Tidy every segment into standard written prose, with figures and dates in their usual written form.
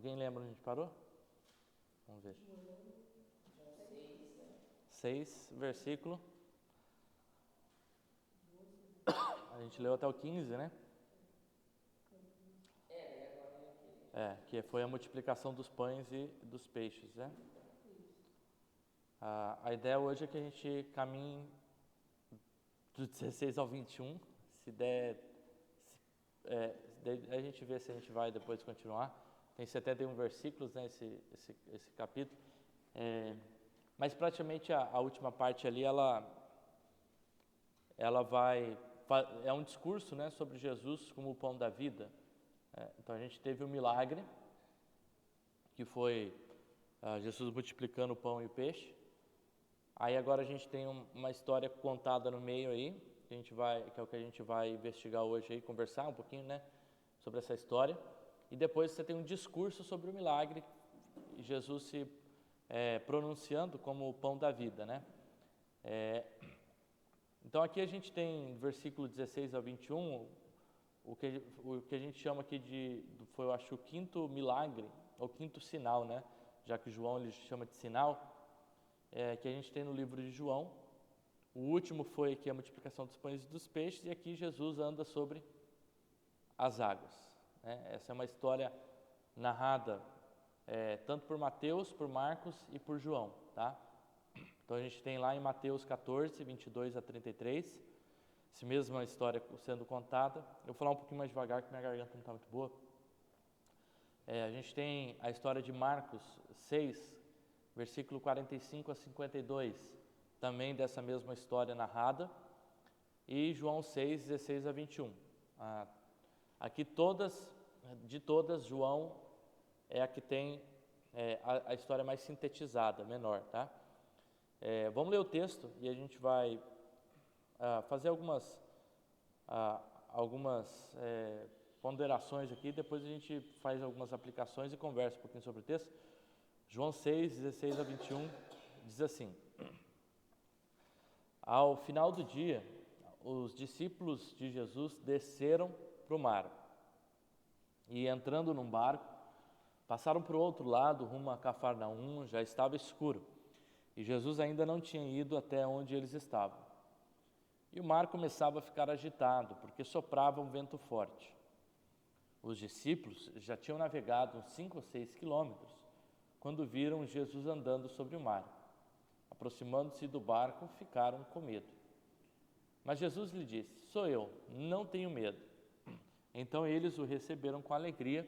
Alguém lembra onde a gente parou? Vamos ver. 6, versículo. A gente leu até o 15, né? Que foi a multiplicação dos pães e dos peixes, né? A ideia hoje é que a gente caminhe do 16 ao 21. Se der, a gente vê se a gente vai depois continuar. Tem 71 versículos, né, esse capítulo. Mas praticamente a última parte ali, ela é um discurso, né, sobre Jesus como o pão da vida. Então a gente teve um milagre, que foi Jesus multiplicando o pão e o peixe. Aí agora a gente tem uma história contada no meio aí, que é o que a gente vai investigar hoje aí, conversar um pouquinho, né, sobre essa história. E depois você tem um discurso sobre o milagre, e Jesus se pronunciando como o pão da vida, né? Então aqui a gente tem, versículo 16 ao 21, o que a gente chama aqui foi, eu acho, o quinto milagre, ou quinto sinal, né? Já que João ele chama de sinal, que a gente tem no livro de João. O último foi aqui a multiplicação dos pães e dos peixes, e aqui Jesus anda sobre as águas, né? Essa é uma história narrada tanto por Mateus, por Marcos e por João, tá? Então a gente tem lá em Mateus 14, 22 a 33, essa mesma história sendo contada. Eu vou falar um pouquinho mais devagar, que minha garganta não está muito boa. A gente tem a história de Marcos 6, versículo 45 a 52, também dessa mesma história narrada, e João 6, 16 a 21. Aqui de todas, João é a que tem a história mais sintetizada, menor, tá? Vamos ler o texto e a gente vai fazer algumas ponderações aqui, depois a gente faz algumas aplicações e conversa um pouquinho sobre o texto. João 6, 16 a 21, diz assim: Ao final do dia, os discípulos de Jesus desceram para o mar e, entrando num barco, passaram para o outro lado, rumo a Cafarnaum. Já estava escuro e Jesus ainda não tinha ido até onde eles estavam. E o mar começava a ficar agitado, porque soprava um vento forte. Os discípulos já tinham navegado uns 5 ou 6 quilômetros, quando viram Jesus andando sobre o mar. Aproximando-se do barco, ficaram com medo. Mas Jesus lhe disse: Sou eu, não tenho medo. Então eles o receberam com alegria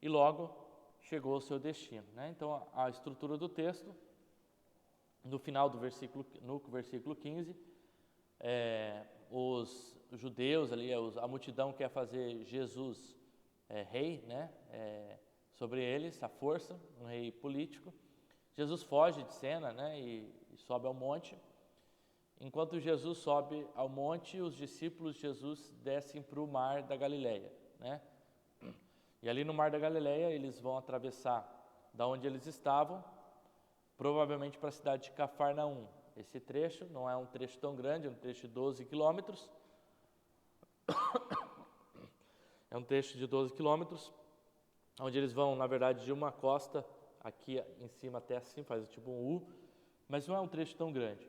e logo chegou ao seu destino, né? Então a estrutura do texto, no final do versículo, no versículo 15, os judeus ali, a multidão quer fazer Jesus rei, né? Sobre eles, a força, um rei político. Jesus foge de cena, né? E sobe ao monte. Enquanto Jesus sobe ao monte, os discípulos de Jesus descem para o mar da Galileia, né? E ali no mar da Galileia eles vão atravessar da onde eles estavam, provavelmente para a cidade de Cafarnaum. Esse trecho não é um trecho tão grande, é um trecho de 12 quilômetros. É um trecho de 12 quilômetros, onde eles vão, na verdade, de uma costa aqui em cima até assim, faz tipo um U, mas não é um trecho tão grande.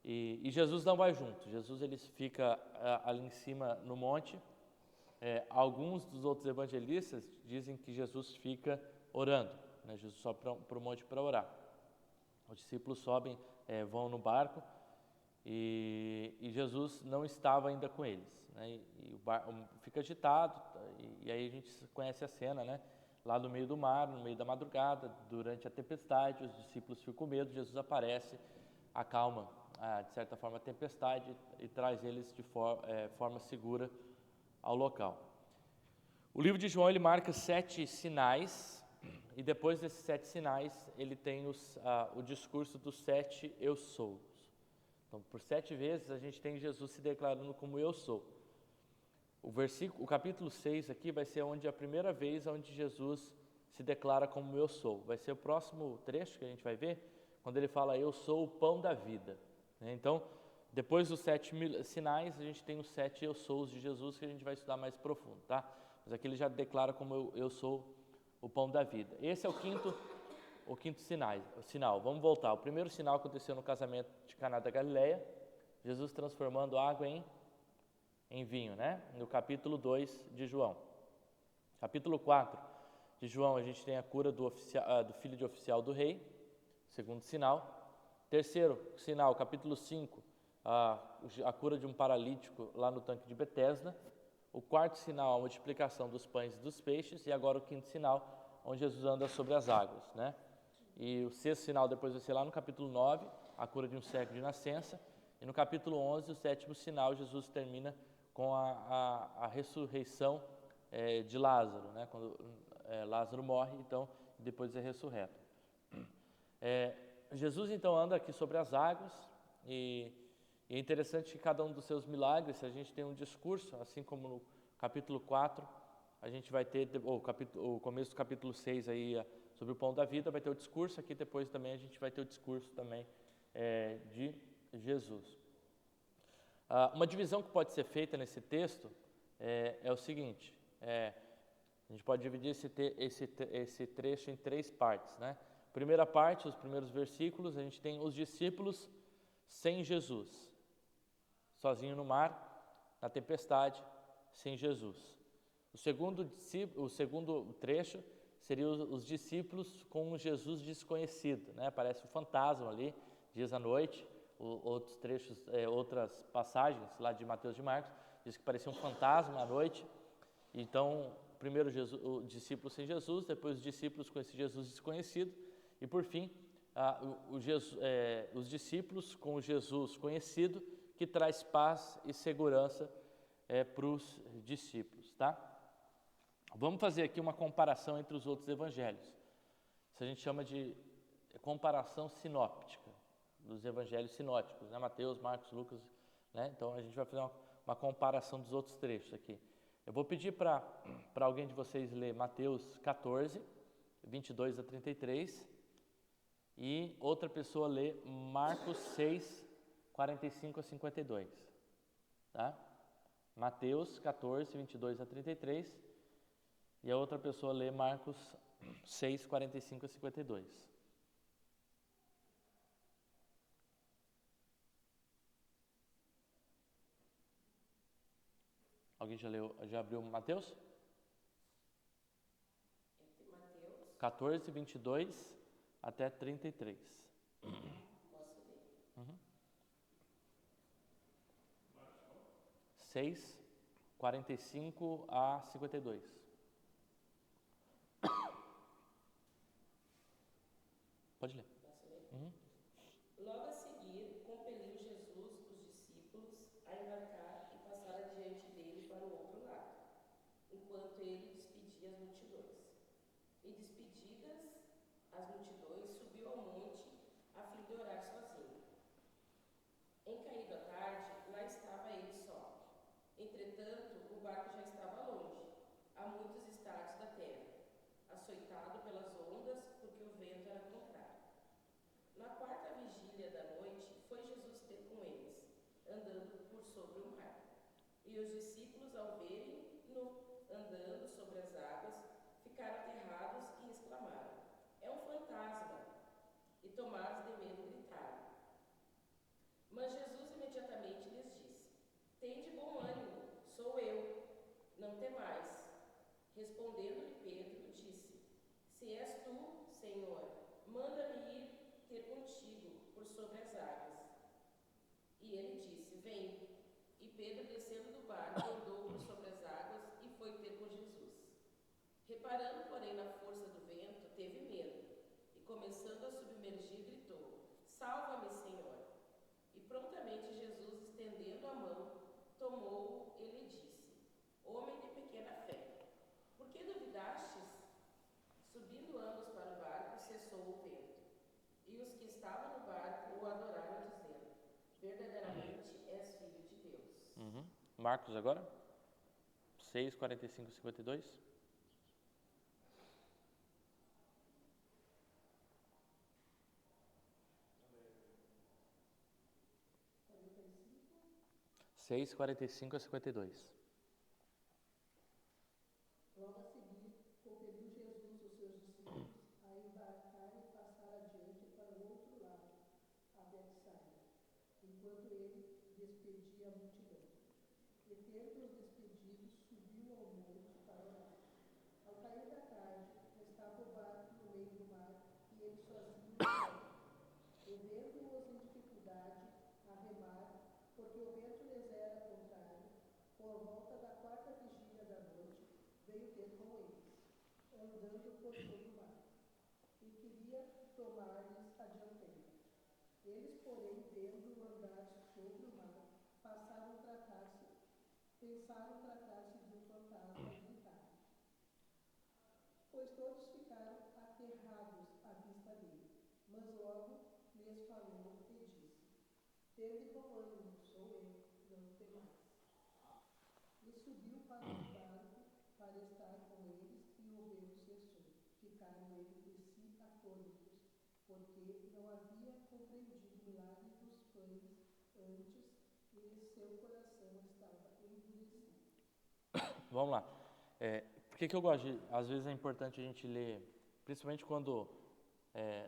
E Jesus não vai junto. Jesus ele fica ali em cima no monte. Alguns dos outros evangelistas dizem que Jesus fica orando, né? Jesus sobe para o monte para orar. Os discípulos sobem, vão no barco e Jesus não estava ainda com eles, né? E o barco fica agitado, e aí a gente conhece a cena, né? Lá no meio do mar, no meio da madrugada, durante a tempestade, os discípulos ficam com medo. Jesus aparece, acalma de certa forma a tempestade e traz eles de forma segura ao local. O livro de João ele marca 7 sinais, e depois desses 7 sinais ele tem o discurso dos 7 eu sou. Então, por 7 vezes a gente tem Jesus se declarando como eu sou. O capítulo 6 aqui vai ser a primeira vez onde Jesus se declara como eu sou. Vai ser o próximo trecho que a gente vai ver, quando ele fala eu sou o pão da vida. Então, depois dos 7 sinais, a gente tem os 7 eu sous de Jesus, que a gente vai estudar mais profundo, tá? Mas aqui ele já declara como eu sou o pão da vida. Esse é o quinto sinal. Vamos voltar. O primeiro sinal aconteceu no casamento de Caná da Galileia, Jesus transformando água em vinho, né? No capítulo 2 de João. Capítulo 4 de João, a gente tem a cura do filho de oficial do rei, segundo sinal. Terceiro sinal, capítulo 5, a cura de um paralítico lá no tanque de Betesda. O quarto sinal, a multiplicação dos pães e dos peixes. E agora o quinto sinal, onde Jesus anda sobre as águas, né? E o sexto sinal depois vai ser lá no capítulo 9, a cura de um cego de nascença. E no capítulo 11, o sétimo sinal, Jesus termina com a ressurreição de Lázaro, né? Quando Lázaro morre, então depois é ressurreto. Jesus então anda aqui sobre as águas e é interessante que cada um dos seus milagres, a gente tem um discurso, assim como no capítulo 4, a gente vai ter, o começo do capítulo 6 aí, sobre o pão da vida, vai ter o discurso, aqui depois também a gente vai ter o discurso também de Jesus. Uma divisão que pode ser feita nesse texto é o seguinte, a gente pode dividir esse trecho em três partes, né? Primeira parte, os primeiros versículos, a gente tem os discípulos sem Jesus, sozinho no mar, na tempestade, sem Jesus. O segundo trecho seria os discípulos com um Jesus desconhecido, né? Parece um fantasma ali, dias à noite. Outros trechos, outras passagens lá de Mateus e de Marcos, diz que parecia um fantasma à noite. Então, primeiro o discípulo sem Jesus, depois os discípulos com esse Jesus desconhecido, e por fim, os discípulos com o Jesus conhecido, que traz paz e segurança para os discípulos, tá? Vamos fazer aqui uma comparação entre os outros evangelhos. Isso a gente chama de comparação sinóptica, dos evangelhos sinóticos, né? Mateus, Marcos, Lucas, né? Então a gente vai fazer uma comparação dos outros trechos aqui. Eu vou pedir para alguém de vocês ler Mateus 14, 22 a 33, e outra pessoa ler Marcos 6, 45 a 52, tá? Mateus 14, 22 a 33, e a outra pessoa lê Marcos 6, 45 a 52. Alguém já abriu Mateus? Mateus 14, 22 até 33. Posso ler? Uhum. 6, 45 a 52. Pode ler. Posso ler? Uhum. Logo a seguir, compeliu Jesus os discípulos a embarcar e passar adiante dele para o outro lado, enquanto ele despedia as multidões. E despedidas as multidões, subiu ao monte a fim de orar sozinho. Em caído a tarde, lá estava ele só. Entretanto, o barco já estava longe, a muitos estádios da terra, açoitado pelas ondas, porque o vento era contrário. Na quarta vigília da noite, foi Jesus ter com eles, andando por sobre o mar. E os discípulos, ao verem-no andando sobre as águas, ficaram aterrados e exclamaram: é um fantasma! E tomados de medo, gritaram. Mas Jesus imediatamente lhes disse: tende bom ânimo, sou eu, não temais. Respondendo-lhe Pedro, disse: se és tu, Senhor, manda-me ir ter contigo por sobre as águas. E ele disse: vem. E Pedro, descendo do barco, andou por sobre as águas e foi ter com Jesus. Reparando, porém, na força do vento, teve medo, e começando a submergir, gritou: salva-me, Senhor! E prontamente Jesus, estendendo a mão, tomou-o e lhe disse: homem de pequena fé, por que duvidastes? Subindo ambos para o barco, cessou o vento. E os que estavam no barco o adoraram, dizendo: verdadeiramente és filho de Deus. Uhum. Marcos agora? 6, 45 a 52. Seis, 45 a 52. Logo a seguir, compeliu Jesus os enquanto ele despedia a multidão. E tendo os despedidos, subiu ao monte para orar. Ao cair da tarde, estava o barco no meio do mar e ele sozinho no céu. E vendo-os em dificuldade a remar, porque o vento lhes era contrário, por volta da quarta vigília da noite, veio ter com eles, andando por sobre o mar, e queria tomar-lhes a dianteira. Eles, porém, vendo-o andar sobre o mar, pensaram tratar-se de um fantasma e gritaram. Pois todos ficaram aterrados à vista dele. Mas logo lhes falou e disse: tende bom ânimo, sou eu, não temais. E subiu para o barco para estar com eles, e o vento cessou. Ficaram entre si atônitos, porque não havia compreendido o milagre dos pães antes, e seu coração estava endurecido. Vamos lá. Por que eu gosto de... Às vezes é importante a gente ler, principalmente quando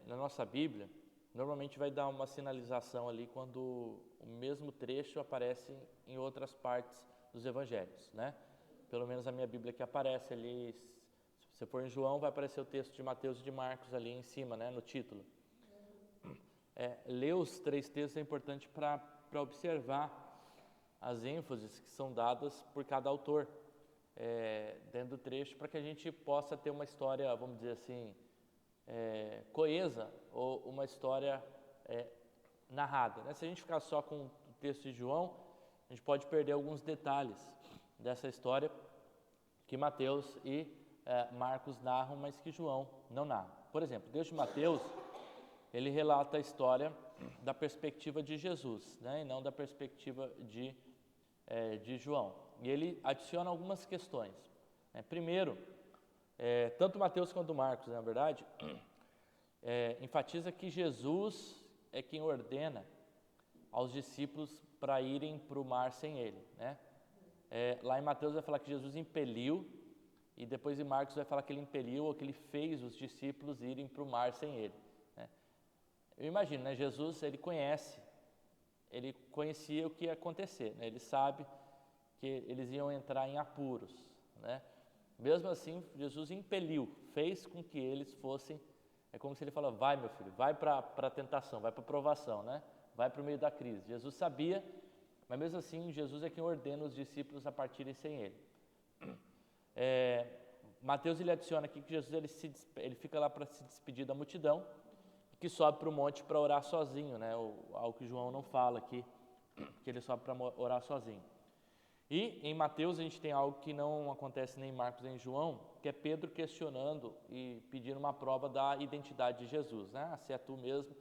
na nossa Bíblia, normalmente vai dar uma sinalização ali quando o mesmo trecho aparece em outras partes dos evangelhos, né? Pelo menos a minha Bíblia que aparece ali, se você for em João, vai aparecer o texto de Mateus e de Marcos ali em cima, né? No título. Ler os três textos é importante para observar as ênfases que são dadas por cada autor dentro do trecho, para que a gente possa ter uma história, vamos dizer assim, coesa, ou uma história narrada, né? Se a gente ficar só com o texto de João, a gente pode perder alguns detalhes dessa história que Mateus e Marcos narram, mas que João não narra. Por exemplo, o texto de Mateus, ele relata a história da perspectiva de Jesus, né? E não da perspectiva de João. E ele adiciona algumas questões. Primeiro, tanto Mateus quanto Marcos, na verdade, enfatiza que Jesus é quem ordena aos discípulos para irem para o mar sem ele, né? Lá em Mateus vai falar que Jesus impeliu, e depois em Marcos vai falar que ele impeliu ou que ele fez os discípulos irem para o mar sem ele, né? Eu imagino, né? Jesus, ele conhecia o que ia acontecer, né? Ele sabe que eles iam entrar em apuros, né? Mesmo assim, Jesus impeliu, fez com que eles fossem, é como se ele falasse: vai meu filho, vai para a tentação, vai para a provação, né? Vai para o meio da crise. Jesus sabia, mas mesmo assim, Jesus é quem ordena os discípulos a partirem sem ele. Mateus ele adiciona aqui que Jesus ele fica lá para se despedir da multidão, que sobe para o monte para orar sozinho, né? Algo que João não fala aqui, que ele sobe para orar sozinho. E em Mateus a gente tem algo que não acontece nem em Marcos nem em João, que é Pedro questionando e pedindo uma prova da identidade de Jesus, né? Se é tu mesmo,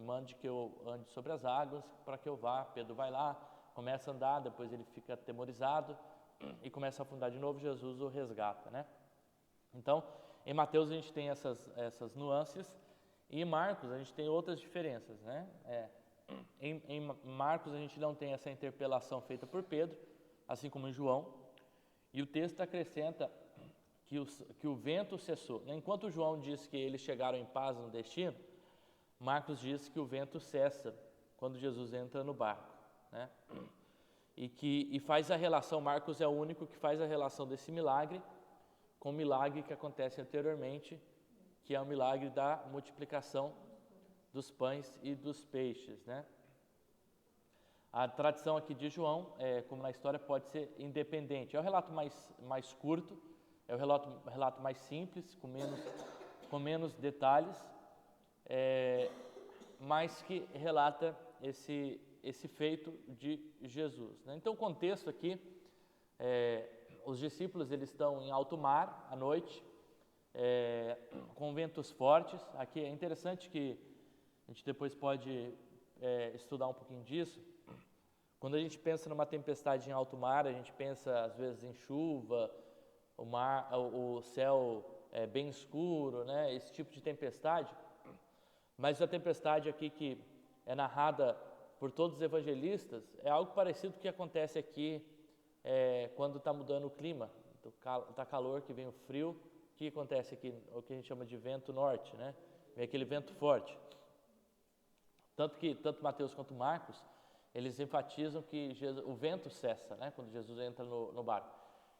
mande que eu ande sobre as águas para que eu vá. Pedro vai lá, começa a andar, depois ele fica atemorizado e começa a afundar de novo. Jesus o resgata, né? Então, em Mateus a gente tem essas nuances, e em Marcos a gente tem outras diferenças, né? Em Marcos a gente não tem essa interpelação feita por Pedro, assim como em João, e o texto acrescenta que o vento cessou. Enquanto João diz que eles chegaram em paz no destino, Marcos diz que o vento cessa quando Jesus entra no barco, né? E faz a relação, Marcos é o único que faz a relação desse milagre com o milagre que acontece anteriormente, que é o milagre da multiplicação dos pães e dos peixes, né? A tradição aqui de João, como na história, pode ser independente. É o relato mais curto, é o relato mais simples, com menos detalhes, mas que relata esse feito de Jesus, né? Então, o contexto aqui, os discípulos eles estão em alto mar à noite, com ventos fortes. Aqui é interessante que a gente depois pode estudar um pouquinho disso. Quando a gente pensa numa tempestade em alto mar, a gente pensa às vezes em chuva, o céu bem escuro, né? Esse tipo de tempestade. Mas a tempestade aqui que é narrada por todos os evangelistas é algo parecido com o que acontece aqui quando está mudando o clima. Está calor, que vem o frio. O que acontece aqui? O que a gente chama de vento norte, né? Vem aquele vento forte. Tanto Mateus quanto Marcos, eles enfatizam que o vento cessa, né, quando Jesus entra no barco.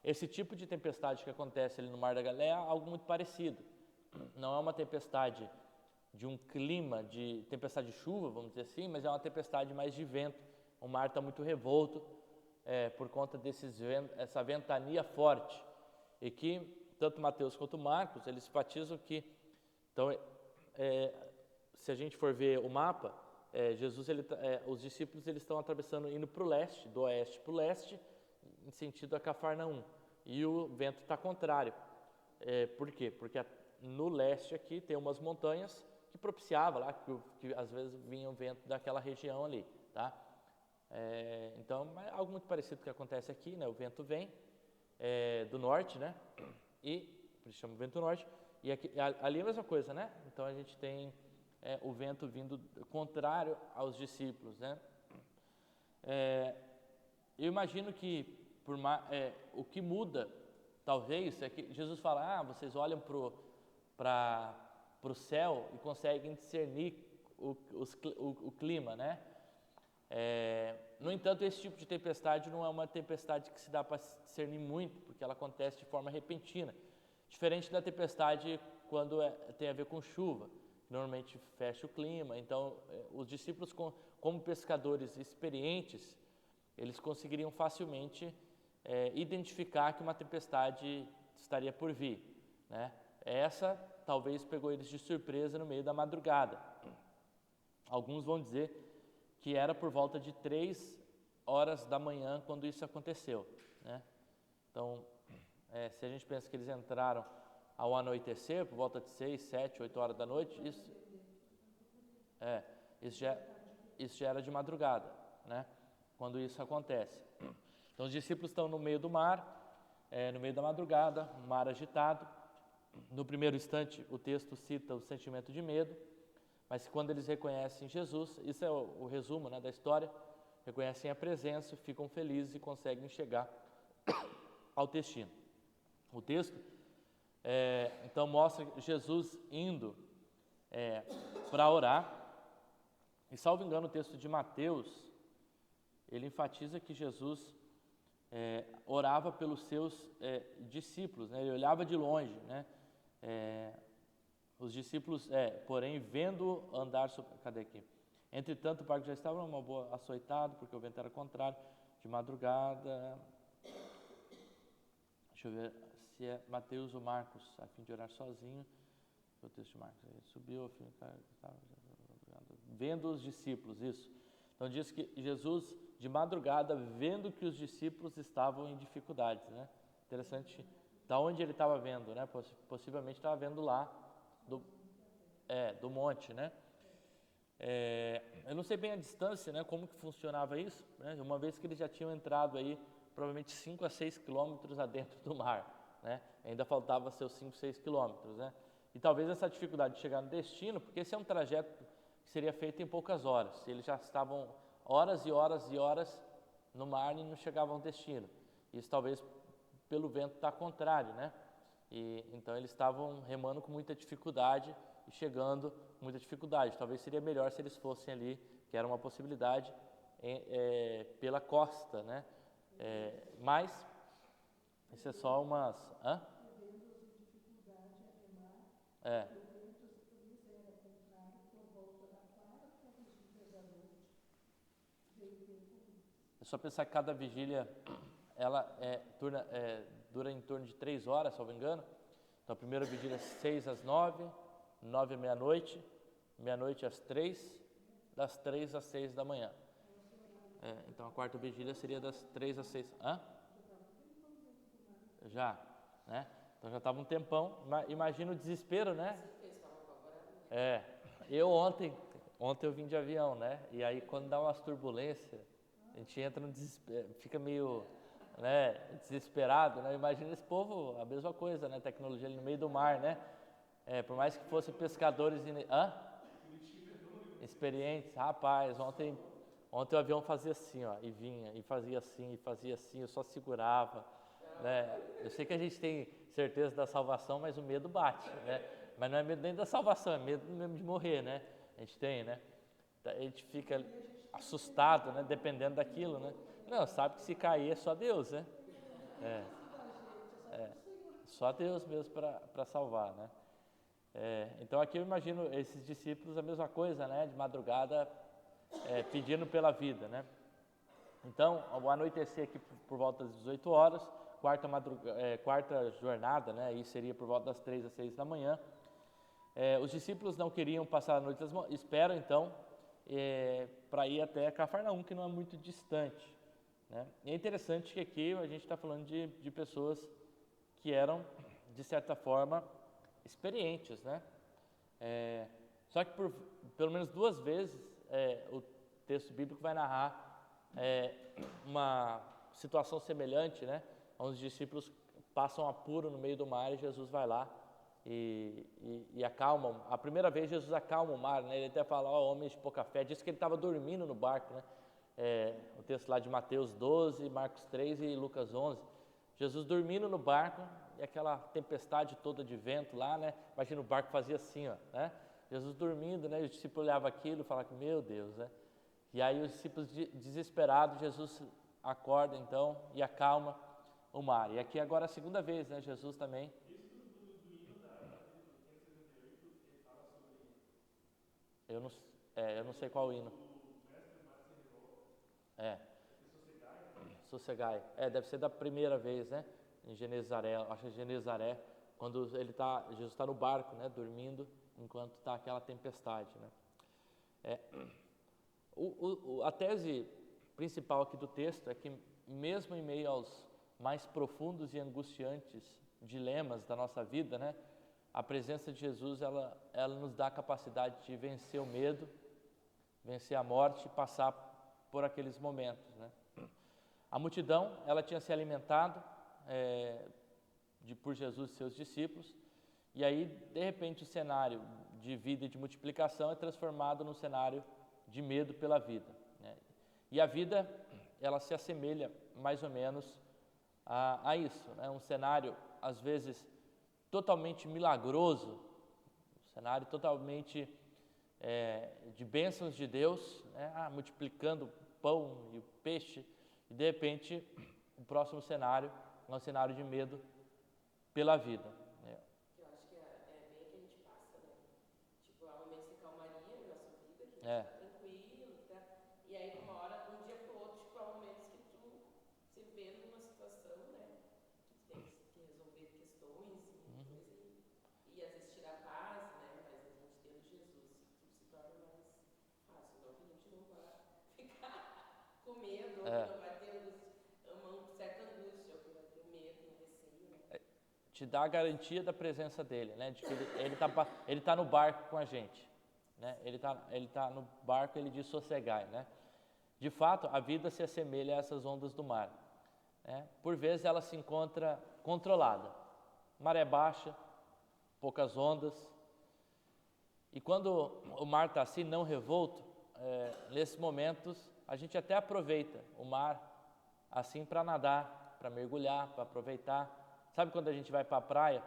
Esse tipo de tempestade que acontece ali no Mar da Galileia é algo muito parecido. Não é uma tempestade de um clima, de tempestade de chuva, vamos dizer assim, mas é uma tempestade mais de vento. O mar está muito revolto por conta essa ventania forte. E que tanto Mateus quanto Marcos, eles enfatizam que, então, se a gente for ver o mapa, Jesus, os discípulos eles estão atravessando, indo para o leste, do oeste para o leste, em sentido a Cafarnaum. E o vento está contrário. Por quê? Porque no leste aqui tem umas montanhas que propiciava lá, que às vezes vinha o vento daquela região ali, tá? Então, é algo muito parecido que acontece aqui, né? O vento vem do norte, né? E, por isso chama vento norte, e aqui, ali é a mesma coisa, né? Então a gente tem o vento vindo contrário aos discípulos, né? Eu imagino que o que muda, talvez, é que Jesus fala, vocês olham para o céu e conseguem discernir o clima, né? No entanto, esse tipo de tempestade não é uma tempestade que se dá para discernir muito, porque ela acontece de forma repentina. Diferente da tempestade quando tem a ver com chuva, que normalmente fecha o clima. Então, os discípulos, como pescadores experientes, eles conseguiriam facilmente identificar que uma tempestade estaria por vir, né? Essa talvez pegou eles de surpresa no meio da madrugada. Alguns vão dizer que era por volta de 3 horas da manhã quando isso aconteceu, né? Então, se a gente pensa que eles entraram ao anoitecer, por volta de 6, 7, 8 horas da noite, isso já era de madrugada, né? Quando isso acontece. Então, os discípulos estão no meio do mar, no meio da madrugada, um mar agitado. No primeiro instante, o texto cita o sentimento de medo, mas quando eles reconhecem Jesus, isso é o resumo, né, da história, reconhecem a presença, ficam felizes e conseguem chegar ao destino. O texto, então, mostra Jesus indo para orar, e salvo engano o texto de Mateus, ele enfatiza que Jesus orava pelos seus discípulos, né? Ele olhava de longe, né? Os discípulos, porém, vendo andar sobre... Cadê aqui? Entretanto, o barco já estava numa boa açoitado, porque o vento era contrário, de madrugada. Deixa eu ver se é Mateus ou Marcos, a fim de orar sozinho. O texto de Marcos. Ele subiu, vendo os discípulos, isso. Então diz que Jesus, de madrugada, vendo que os discípulos estavam em dificuldades, né? Interessante, da onde ele estava vendo, né? Possivelmente estava vendo lá do monte, né? Eu não sei bem a distância, né? Como que funcionava isso, né? Uma vez que eles já tinham entrado aí, provavelmente 5 a 6 quilômetros adentro do mar, né? Ainda faltava seus 5, 6 quilômetros, né? E talvez essa dificuldade de chegar no destino, porque esse é um trajeto que seria feito em poucas horas. Eles já estavam horas e horas e horas no mar e não chegavam ao destino. Isso talvez pelo vento está contrário, né? E então eles estavam remando com muita dificuldade e chegando com muita dificuldade. Talvez seria melhor se eles fossem ali, que era uma possibilidade, pela costa, né? Mas isso é só umas... É só pensar que cada vigília ela dura em torno de 3 horas, se não me engano. Então a primeira vigília é 6 às 9, 9 à meia-noite, meia-noite às 3, das 3 às 6 da manhã. Então a quarta vigília seria das 3 às 6. Já, né? Então já estava um tempão. Imagina o desespero, né? Eu ontem eu vim de avião, né? E aí quando dá umas turbulências, a gente entra no desespero, fica meio, né, desesperado, né? Imagina esse povo, a mesma coisa, né? Tecnologia ali no meio do mar, né? Por mais que fossem pescadores experientes, rapaz, ontem o avião fazia assim, ó, e vinha, e fazia assim, eu só segurava, né? Eu sei que a gente tem certeza da salvação, mas o medo bate, né? Mas não é medo nem da salvação, é medo mesmo de morrer, né? A gente tem, né? A gente fica assustado, né? Dependendo daquilo, né? Não, sabe que se cair é só Deus, né? Só Deus mesmo para salvar, né? Então aqui eu imagino esses discípulos a mesma coisa, né? De madrugada pedindo pela vida, né? Então, ao anoitecer aqui por volta das 18 horas, quarta jornada, né? Aí seria por volta das 3 às 6 da manhã. Os discípulos não queriam passar a noite, esperam então para ir até Cafarnaum, que não é muito distante, né? E é interessante que aqui a gente está falando de pessoas que eram, de certa forma, experientes, né? Só que pelo menos 2 vezes o texto bíblico vai narrar uma situação semelhante, né? Onde os discípulos passam apuro no meio do mar e Jesus vai lá e acalma. A primeira vez Jesus acalma o mar, né? Ele até fala, homens de pouca fé, diz que ele estava dormindo no barco, né? O texto lá de Mateus 12, Marcos 3 e Lucas 11. Jesus dormindo no barco e aquela tempestade toda de vento lá, né? Imagina o barco fazia assim, ó, né? Jesus dormindo, né? E os discípulos olhavam aquilo e falavam, meu Deus, né? E aí os discípulos desesperados, Jesus acorda então e acalma o mar. E aqui agora é a segunda vez, né? Jesus também. Isso do hino da capítulo 568, ele fala sobre Eu não sei qual hino. o mestre do mar se revolta. É. Sossegai, né? Sossegai. Deve ser da primeira vez, né? Em Genezaré, acho que é Genezaré, quando Jesus está no barco, né? Dormindo, enquanto está aquela tempestade, né? A tese principal aqui do texto é que mesmo em meio aos mais profundos e angustiantes dilemas da nossa vida, né? A presença de Jesus, ela nos dá a capacidade de vencer o medo, vencer a morte e passar por aqueles momentos, né? A multidão, ela tinha se alimentado por Jesus e seus discípulos, e aí, de repente, o cenário de vida e de multiplicação é transformado num cenário de medo pela vida, né? E a vida, ela se assemelha mais ou menos a isso, né? Um cenário, às vezes, totalmente milagroso, um cenário totalmente de bênçãos de Deus, né? Multiplicando o pão e o peixe, e de repente o próximo cenário é um cenário de medo pela vida, né? Eu acho que é bem o que a gente passa, né? Tipo, há momentos de calmaria na nossa vida, que a gente tá tranquilo, tá? E aí, de uma hora, de um dia pro outro, tipo, há momentos que tu se vê numa situação, né? Que tem que resolver questões e coisa, e às vezes tirar paz, né? Mas a gente tendo Jesus, tudo se torna mais fácil. Não que a gente não vá ficar com medo, ou que não vai ter uma certa angústia, ou que vai ter medo, um receio, né? Te dá a garantia da presença dele, né? De que ele tá no barco com a gente, né? Ele tá no barco, ele diz sossegai, né? De fato, a vida se assemelha a essas ondas do mar, né? Por vezes ela se encontra controlada, maré baixa, poucas ondas, e quando o mar está assim, não revolto, nesses momentos a gente até aproveita o mar assim para nadar, para mergulhar, para aproveitar. Sabe quando a gente vai para a praia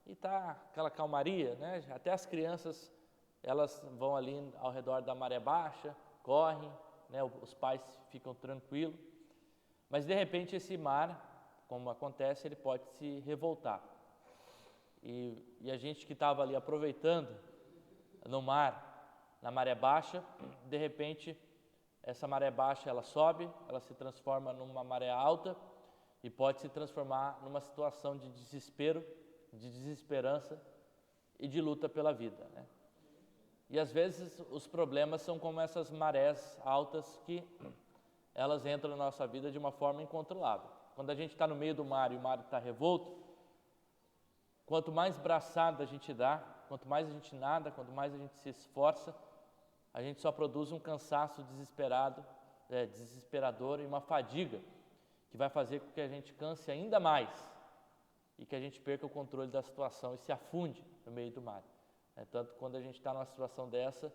e tá aquela calmaria, né? Até as crianças, elas vão ali ao redor da maré baixa, correm, né? Os pais ficam tranquilos, mas de repente esse mar, como acontece, ele pode se revoltar. E a gente que estava ali aproveitando no mar, na maré baixa, de repente essa maré baixa ela sobe, ela se transforma numa maré alta e pode se transformar numa situação de desespero, de desesperança e de luta pela vida, né? E às vezes os problemas são como essas marés altas que elas entram na nossa vida de uma forma incontrolável. Quando a gente está no meio do mar e o mar está revolto, quanto mais braçada a gente dá, quanto mais a gente nada, quanto mais a gente se esforça, a gente só produz um cansaço desesperador e uma fadiga que vai fazer com que a gente canse ainda mais e que a gente perca o controle da situação e se afunde no meio do mar. Tanto quando a gente está numa situação dessa,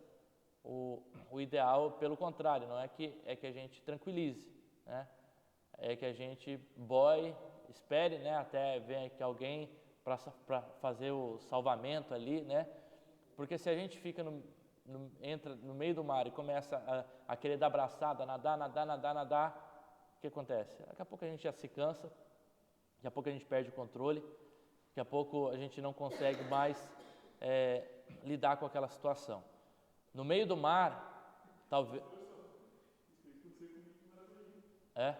o ideal, pelo contrário, não é que a gente tranquilize, né? É que a gente boie, espere, né? Até ver que alguém para fazer o salvamento ali, né? Porque se a gente fica entra no meio do mar e começa a querer dar braçada, nadar, o que acontece? Daqui a pouco a gente já se cansa, daqui a pouco a gente perde o controle, daqui a pouco a gente não consegue mais lidar com aquela situação. No meio do mar, talvez... É?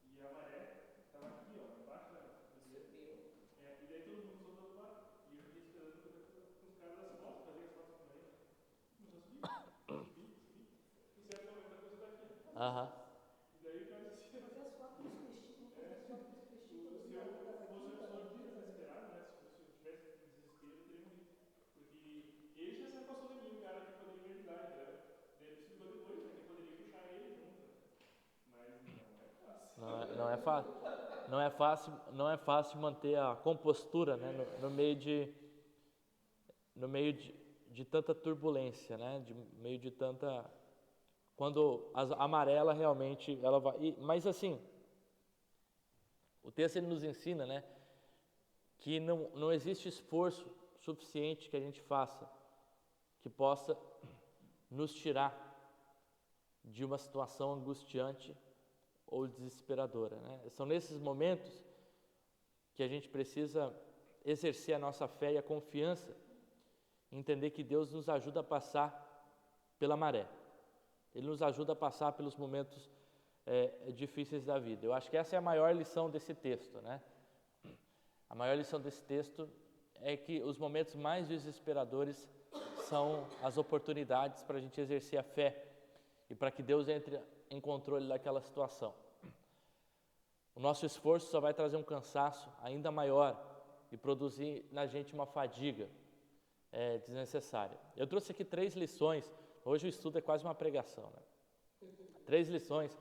E a maré estava aqui, ó, embaixo da bandeira. E daí todo mundo soltou do barco. E eu fiquei esperando que os caras das fotos, faziam as fotos com a maré. Começou a subir. Em certo momento a coisa daqui. Aham. E daí o cara disse, Fazer as fotos dos peixinhos, fazer as fotos dos peixinhos. se eu fosse a pessoa desesperada, né? Se eu tivesse desespero, eu teria morrido. Porque ele já se afastou de mim, o cara que poderia me ajudar, entendeu? Daí ele explicou depois, né? Que eu poderia puxar ele junto. Mas não é fácil. Não é fácil. Não é fácil manter a compostura, né, no meio de tanta turbulência, né, meio de tanta... Quando a maré, ela realmente, ela vai... Mas assim, o texto ele nos ensina, né, que não existe esforço suficiente que a gente faça que possa nos tirar de uma situação angustiante ou desesperadora, né? São nesses momentos que a gente precisa exercer a nossa fé e a confiança, entender que Deus nos ajuda a passar pela maré. Ele nos ajuda a passar pelos momentos difíceis da vida. Eu acho que essa é a maior lição desse texto, né? A maior lição desse texto é que os momentos mais desesperadores são as oportunidades para a gente exercer a fé e para que Deus entre em controle daquela situação. O nosso esforço só vai trazer um cansaço ainda maior e produzir na gente uma fadiga desnecessária. Eu trouxe aqui 3 lições, hoje o estudo é quase uma pregação, né? 3 lições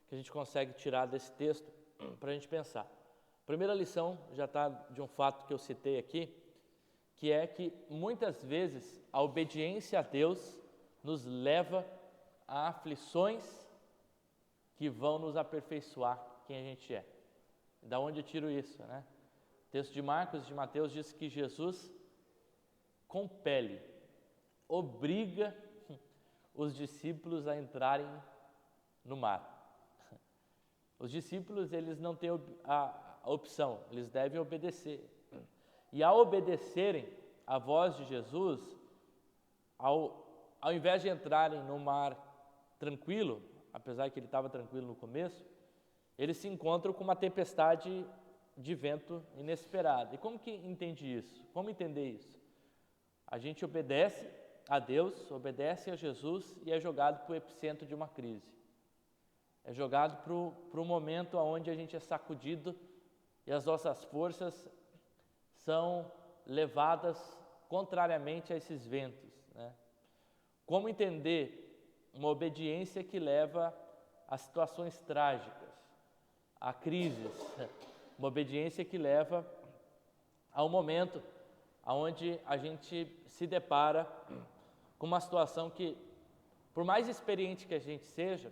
que a gente consegue tirar desse texto para a gente pensar. A primeira lição já está de um fato que eu citei aqui, que é que muitas vezes a obediência a Deus nos leva a aflições que vão nos aperfeiçoar quem a gente é. Da onde eu tiro isso, né? O texto de Marcos e de Mateus diz que Jesus compele, obriga os discípulos a entrarem no mar. Os discípulos, eles não têm a opção, eles devem obedecer. E ao obedecerem a voz de Jesus, ao invés de entrarem no mar tranquilo, apesar que ele estava tranquilo no começo, eles se encontram com uma tempestade de vento inesperada. E como que entende isso? Como entender isso? A gente obedece a Deus, obedece a Jesus e é jogado para o epicentro de uma crise. É jogado para o momento onde a gente é sacudido e as nossas forças são levadas contrariamente a esses ventos, né? Como entender uma obediência que leva a situações trágicas, a crises, uma obediência que leva a um momento onde a gente se depara com uma situação que, por mais experiente que a gente seja,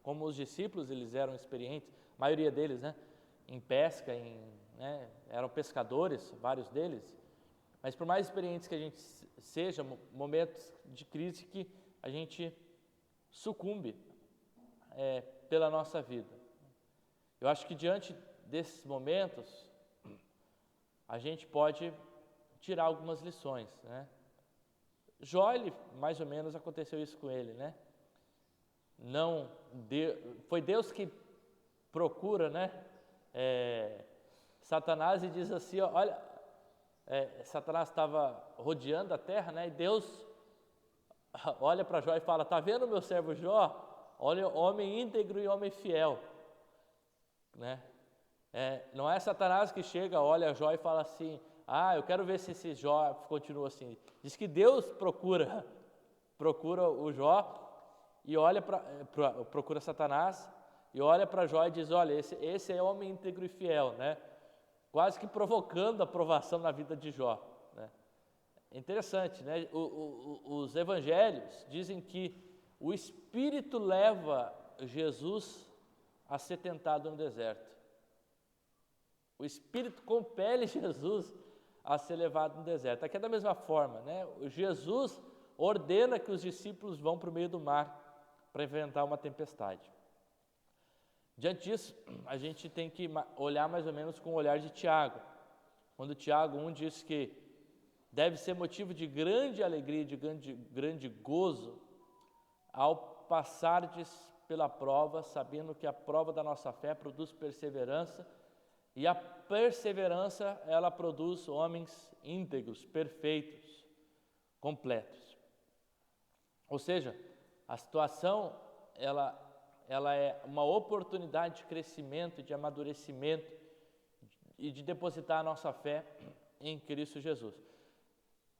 como os discípulos, eles eram experientes, a maioria deles, né, em pesca, né, eram pescadores, vários deles, mas por mais experientes que a gente seja, momentos de crise que a gente sucumbe pela nossa vida. Eu acho que diante desses momentos, a gente pode tirar algumas lições, né? Jó, mais ou menos aconteceu isso com ele, né? Foi Deus que procura, né? Satanás e diz assim, ó, olha, Satanás estava rodeando a terra, né? E Deus olha para Jó e fala, tá vendo meu servo Jó? Olha, homem íntegro e homem fiel, né? Não é Satanás que chega, olha Jó e fala assim, eu quero ver se esse Jó continua assim. Diz que Deus procura o Jó e olha procura Satanás e olha para Jó e diz, olha, esse é homem íntegro e fiel, né? Quase que provocando a provação na vida de Jó, né? É interessante, né? Os evangelhos dizem que o Espírito leva Jesus a ser tentado no deserto. O Espírito compele Jesus a ser levado no deserto. Aqui é da mesma forma, né? Jesus ordena que os discípulos vão para o meio do mar para enfrentar uma tempestade. Diante disso, a gente tem que olhar mais ou menos com o olhar de Tiago. Quando Tiago 1 diz que deve ser motivo de grande alegria, de grande gozo, ao passardes pela prova, sabendo que a prova da nossa fé produz perseverança, e a perseverança, ela produz homens íntegros, perfeitos, completos. Ou seja, a situação, ela é uma oportunidade de crescimento, de amadurecimento e de depositar a nossa fé em Cristo Jesus.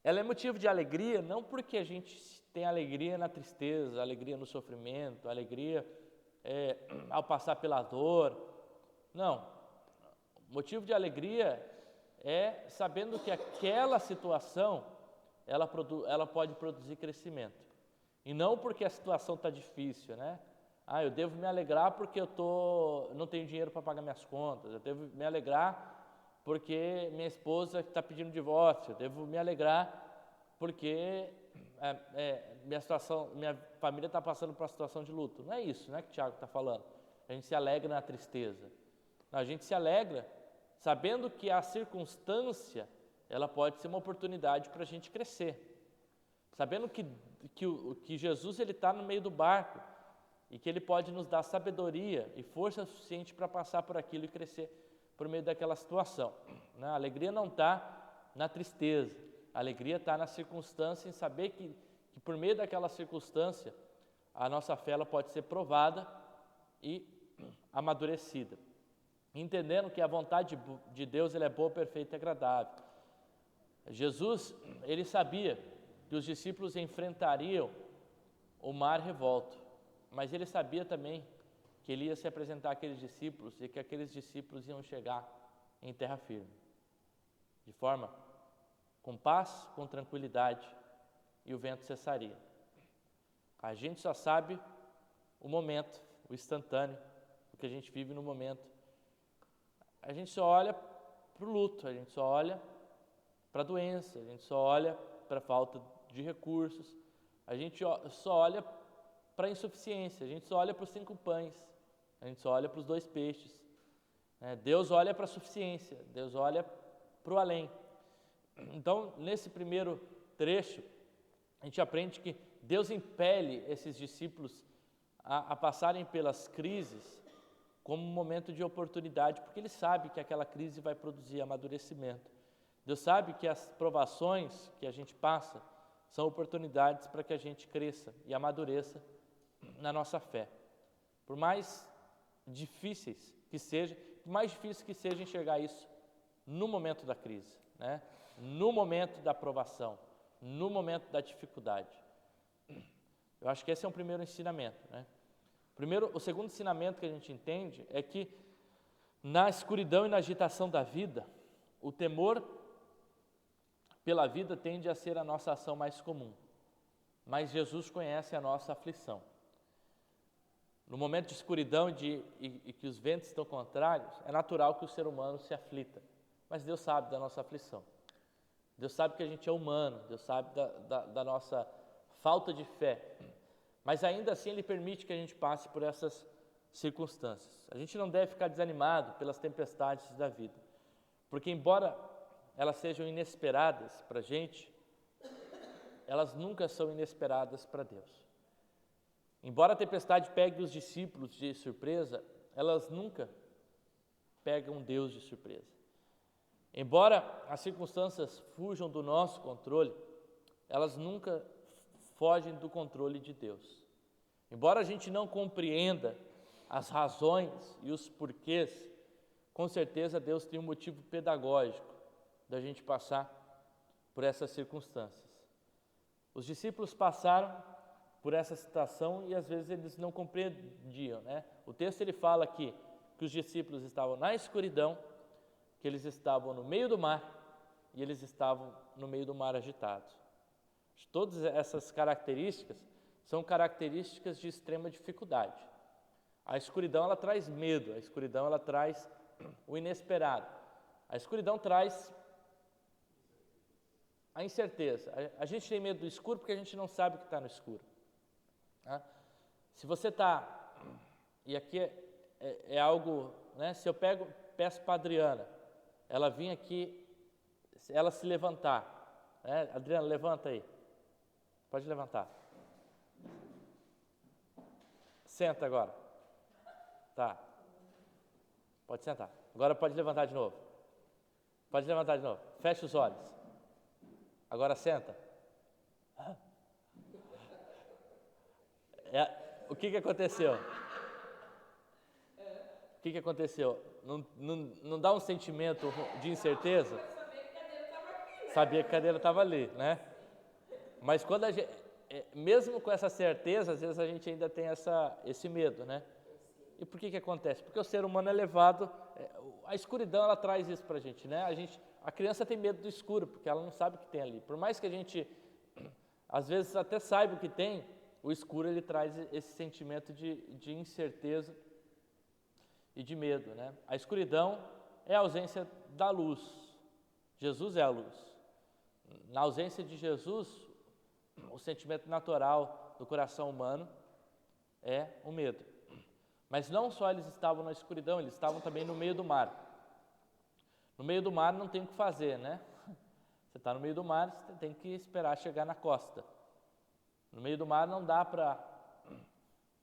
Ela é motivo de alegria, não porque a gente tem alegria na tristeza, alegria no sofrimento, alegria ao passar pela dor. Não. Motivo de alegria é sabendo que aquela situação, ela pode produzir crescimento. E não porque a situação está difícil, né? Eu devo me alegrar porque não tenho dinheiro para pagar minhas contas, eu devo me alegrar porque minha esposa está pedindo divórcio, eu devo me alegrar porque minha família está passando por uma situação de luto. Não é isso, né, que o Tiago está falando. A gente se alegra na tristeza. Não, a gente se alegra sabendo que a circunstância, ela pode ser uma oportunidade para a gente crescer. Sabendo que Jesus está no meio do barco e que Ele pode nos dar sabedoria e força suficiente para passar por aquilo e crescer por meio daquela situação. A alegria não está na tristeza, a alegria está na circunstância, em saber que por meio daquela circunstância, a nossa fé ela pode ser provada e amadurecida. Entendendo que a vontade de Deus ela é boa, perfeita e agradável. Jesus, ele sabia que os discípulos enfrentariam o mar revolto, mas ele sabia também que ele ia se apresentar àqueles discípulos e que aqueles discípulos iam chegar em terra firme, de forma com paz, com tranquilidade, e o vento cessaria. A gente só sabe o momento, o instantâneo, o que a gente vive no momento. A gente só olha para o luto, a gente só olha para a doença, a gente só olha para a falta de recursos, a gente só olha para a insuficiência, a gente só olha para os 5 pães, a gente só olha para os 2 peixes. Deus olha para a suficiência, Deus olha para o além. Então, nesse primeiro trecho, a gente aprende que Deus impele esses discípulos a passarem pelas crises como um momento de oportunidade, porque Ele sabe que aquela crise vai produzir amadurecimento. Deus sabe que as provações que a gente passa são oportunidades para que a gente cresça e amadureça na nossa fé. Por mais difíceis que seja, por mais difícil que seja enxergar isso no momento da crise, né? No momento da provação, no momento da dificuldade. Eu acho que esse é um primeiro ensinamento, né? O segundo ensinamento que a gente entende é que na escuridão e na agitação da vida, o temor pela vida tende a ser a nossa ação mais comum, mas Jesus conhece a nossa aflição. No momento de escuridão e que os ventos estão contrários, é natural que o ser humano se aflita, mas Deus sabe da nossa aflição. Deus sabe que a gente é humano, Deus sabe da nossa falta de fé, mas ainda assim Ele permite que a gente passe por essas circunstâncias. A gente não deve ficar desanimado pelas tempestades da vida, porque embora elas sejam inesperadas para a gente, elas nunca são inesperadas para Deus. Embora a tempestade pegue os discípulos de surpresa, elas nunca pegam Deus de surpresa. Embora as circunstâncias fujam do nosso controle, elas nunca fogem do controle de Deus. Embora a gente não compreenda as razões e os porquês, com certeza Deus tem um motivo pedagógico da gente passar por essas circunstâncias. Os discípulos passaram por essa situação e às vezes eles não compreendiam, né? O texto ele fala aqui que os discípulos estavam na escuridão, que eles estavam no meio do mar e eles estavam no meio do mar agitado. Todas essas características são características de extrema dificuldade. A escuridão ela traz medo, a escuridão ela traz o inesperado. A escuridão traz a incerteza. A gente tem medo do escuro porque a gente não sabe o que está no escuro. Tá? Se você está, e aqui é algo, né? Se eu peço para a Adriana, ela vir aqui, ela se levantar, né? Adriana, levanta aí, pode levantar. Senta agora. Tá. Pode sentar. Agora pode levantar de novo. Pode levantar de novo. Fecha os olhos. Agora senta. O que aconteceu? O que aconteceu? Não dá um sentimento de incerteza? Sabia que a cadeira estava ali, né? Mas quando a gente, mesmo com essa certeza, às vezes a gente ainda tem esse medo, né? E por que acontece? Porque o ser humano é levado, a escuridão ela traz isso para a gente, né? A criança tem medo do escuro, porque ela não sabe o que tem ali. Por mais que a gente, às vezes, até saiba o que tem, o escuro ele traz esse sentimento de incerteza e de medo, né? A escuridão é a ausência da luz. Jesus é a luz. Na ausência de Jesus, o sentimento natural do coração humano é o medo. Mas não só eles estavam na escuridão, eles estavam também no meio do mar. No meio do mar não tem o que fazer, né? Você está no meio do mar, você tem que esperar chegar na costa. No meio do mar não dá para...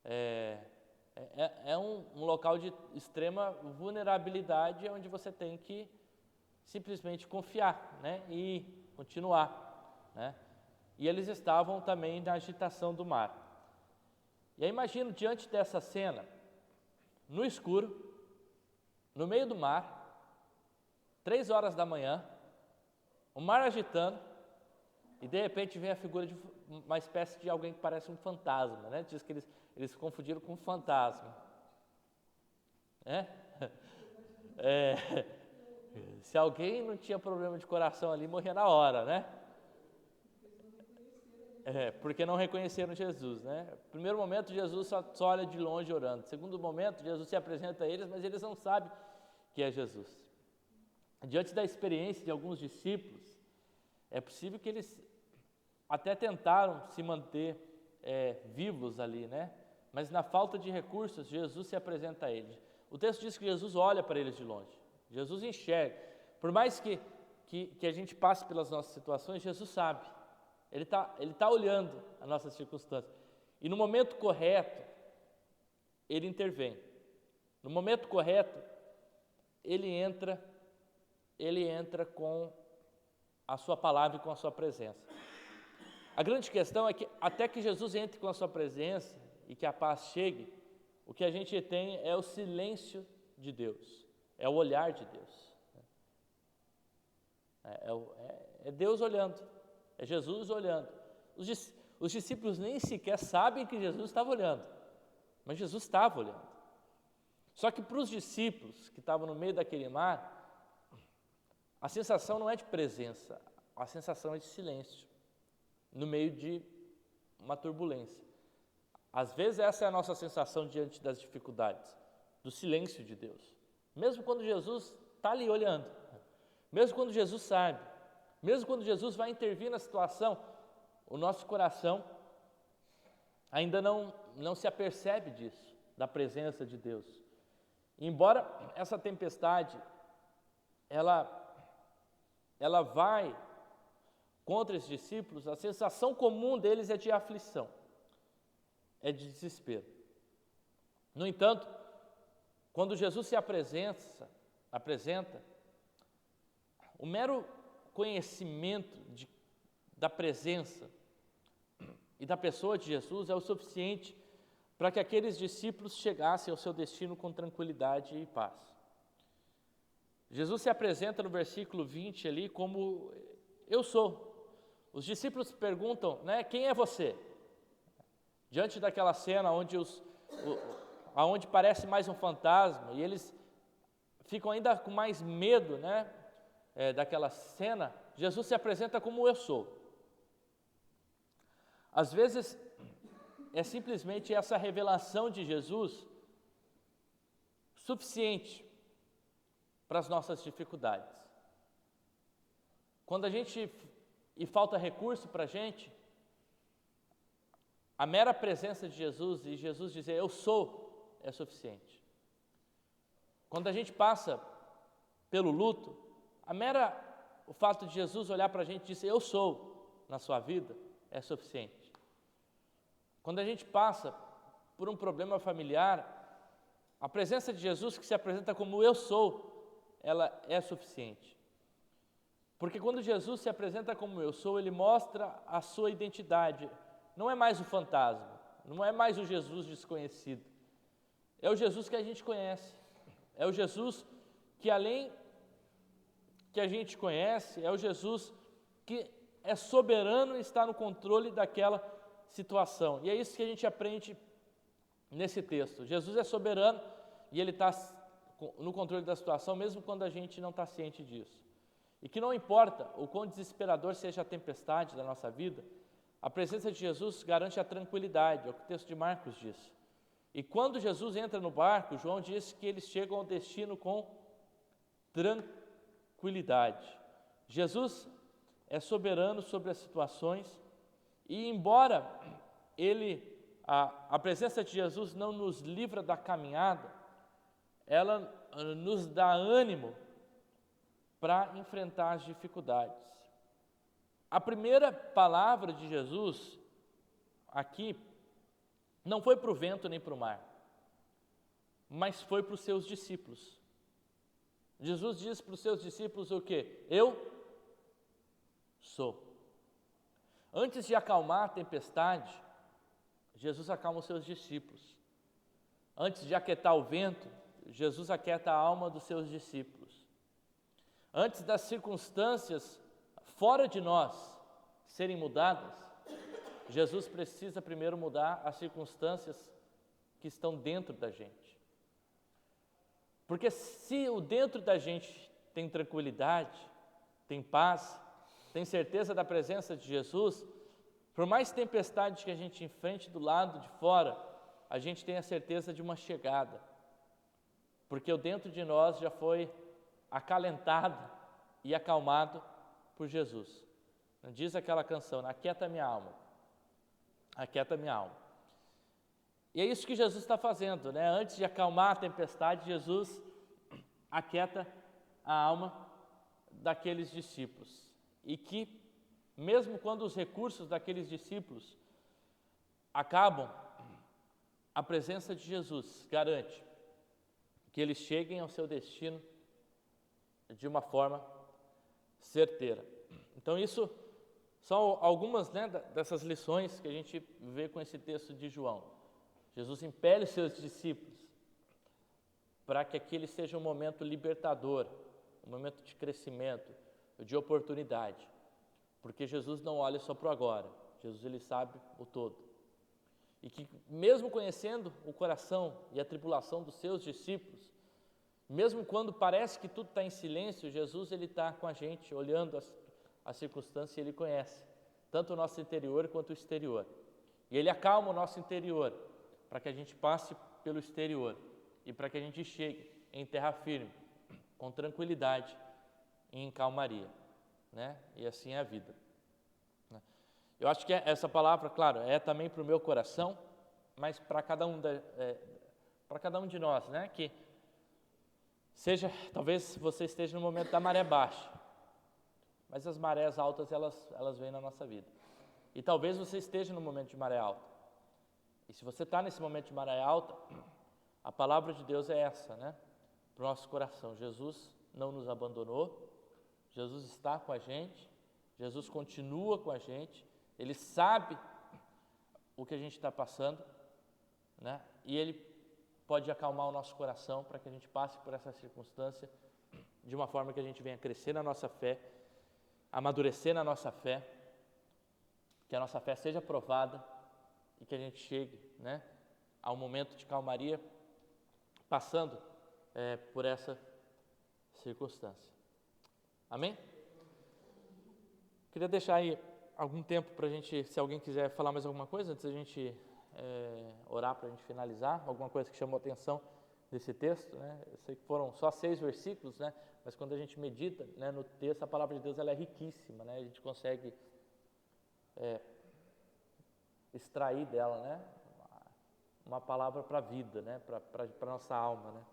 É um local de extrema vulnerabilidade, onde você tem que simplesmente confiar, né? E continuar, né? E eles estavam também na agitação do mar. E aí imagino, diante dessa cena, no escuro, no meio do mar, 3 horas da manhã, o mar agitando, e de repente vem a figura de uma espécie de alguém que parece um fantasma, né? Diz que eles se confundiram com um fantasma. Se alguém não tinha problema de coração ali, morria na hora, né? Porque não reconheceram Jesus, né? Primeiro momento, Jesus só olha de longe orando. Segundo momento, Jesus se apresenta a eles, mas eles não sabem que é Jesus. Diante da experiência de alguns discípulos, é possível que eles até tentaram se manter vivos ali, né? Mas na falta de recursos, Jesus se apresenta a eles. O texto diz que Jesus olha para eles de longe. Jesus enxerga. Por mais que a gente passe pelas nossas situações, Jesus sabe. Ele tá olhando as nossas circunstâncias. E no momento correto, Ele intervém. No momento correto, Ele entra com a sua palavra e com a sua presença. A grande questão é que até que Jesus entre com a sua presença e que a paz chegue, o que a gente tem é o silêncio de Deus, é o olhar de Deus. É Deus olhando, é Jesus olhando. Os discípulos nem sequer sabem que Jesus estava olhando, mas Jesus estava olhando. Só que para os discípulos que estavam no meio daquele mar, a sensação não é de presença, a sensação é de silêncio, no meio de uma turbulência. Às vezes essa é a nossa sensação diante das dificuldades, do silêncio de Deus. Mesmo quando Jesus está ali olhando, mesmo quando Jesus sabe, mesmo quando Jesus vai intervir na situação, o nosso coração ainda não se apercebe disso, da presença de Deus. Embora essa tempestade, ela vai contra esses discípulos, a sensação comum deles é de aflição, é de desespero. No entanto, quando Jesus se apresenta, o mero conhecimento da presença e da pessoa de Jesus é o suficiente para que aqueles discípulos chegassem ao seu destino com tranquilidade e paz. Jesus se apresenta no versículo 20 ali como eu sou. Os discípulos perguntam, né, quem é você? Diante daquela cena onde parece mais um fantasma, e eles ficam ainda com mais medo, né, daquela cena, Jesus se apresenta como eu sou. Às vezes, é simplesmente essa revelação de Jesus suficiente para as nossas dificuldades. Quando a gente e falta recurso para a gente, a mera presença de Jesus e Jesus dizer eu sou é suficiente. Quando a gente passa pelo luto, o fato de Jesus olhar para a gente e dizer eu sou na sua vida é suficiente. Quando a gente passa por um problema familiar, a presença de Jesus que se apresenta como eu sou, ela é suficiente. Porque quando Jesus se apresenta como eu sou, ele mostra a sua identidade. Não é mais o fantasma, não é mais o Jesus desconhecido. É o Jesus que a gente conhece. É o Jesus que além que a gente conhece, é o Jesus que é soberano e está no controle daquela situação. E é isso que a gente aprende nesse texto. Jesus é soberano e Ele está no controle da situação, mesmo quando a gente não está ciente disso. E que não importa o quão desesperador seja a tempestade da nossa vida, a presença de Jesus garante a tranquilidade, é o que o texto de Marcos diz. E quando Jesus entra no barco, João diz que eles chegam ao destino com tranquilidade. Jesus é soberano sobre as situações e embora a presença de Jesus não nos livra da caminhada, ela nos dá ânimo para enfrentar as dificuldades. A primeira palavra de Jesus aqui não foi para o vento nem para o mar, mas foi para os seus discípulos. Jesus diz para os seus discípulos o quê? Eu sou. Antes de acalmar a tempestade, Jesus acalma os seus discípulos. Antes de aquietar o vento, Jesus aquieta a alma dos seus discípulos. Antes das circunstâncias fora de nós serem mudadas, Jesus precisa primeiro mudar as circunstâncias que estão dentro da gente. Porque se o dentro da gente tem tranquilidade, tem paz, tem certeza da presença de Jesus, por mais tempestade que a gente enfrente do lado de fora, a gente tem a certeza de uma chegada. Porque o dentro de nós já foi acalentado e acalmado por Jesus. Diz aquela canção, aquieta minha alma, aquieta minha alma. E é isso que Jesus está fazendo, né? Antes de acalmar a tempestade, Jesus aquieta a alma daqueles discípulos. E que, mesmo quando os recursos daqueles discípulos acabam, a presença de Jesus garante que eles cheguem ao seu destino de uma forma certeira. Então isso são algumas, né, dessas lições que a gente vê com esse texto de João. Jesus impele os seus discípulos para que aquele seja um momento libertador, um momento de crescimento, de oportunidade, porque Jesus não olha só para o agora, Jesus ele sabe o todo. E que mesmo conhecendo o coração e a tribulação dos seus discípulos, mesmo quando parece que tudo está em silêncio, Jesus ele está com a gente, olhando as circunstâncias e ele conhece, tanto o nosso interior quanto o exterior. E ele acalma o nosso interior, para que a gente passe pelo exterior e para que a gente chegue em terra firme, com tranquilidade e em calmaria, né? E assim é a vida. Eu acho que essa palavra, claro, é também para o meu coração, mas para cada um de nós, né? Que seja, talvez você esteja no momento da maré baixa, mas as marés altas elas vêm na nossa vida. E talvez você esteja no momento de maré alta. E se você está nesse momento de maré alta, a palavra de Deus é essa, né? Para o nosso coração. Jesus não nos abandonou, Jesus está com a gente, Jesus continua com a gente, Ele sabe o que a gente está passando, né? E Ele pode acalmar o nosso coração para que a gente passe por essa circunstância de uma forma que a gente venha crescer na nossa fé, amadurecer na nossa fé, que a nossa fé seja provada e que a gente chegue, né, a um momento de calmaria passando por essa circunstância. Amém? Queria deixar aí algum tempo para a gente, se alguém quiser falar mais alguma coisa, antes da gente orar para a gente finalizar, alguma coisa que chamou a atenção desse texto, né? Eu sei que foram só 6 versículos, né? Mas quando a gente medita, né, no texto, a palavra de Deus ela é riquíssima, né? A gente consegue extrair dela, né? Uma palavra para a vida, né? Para nossa alma, né?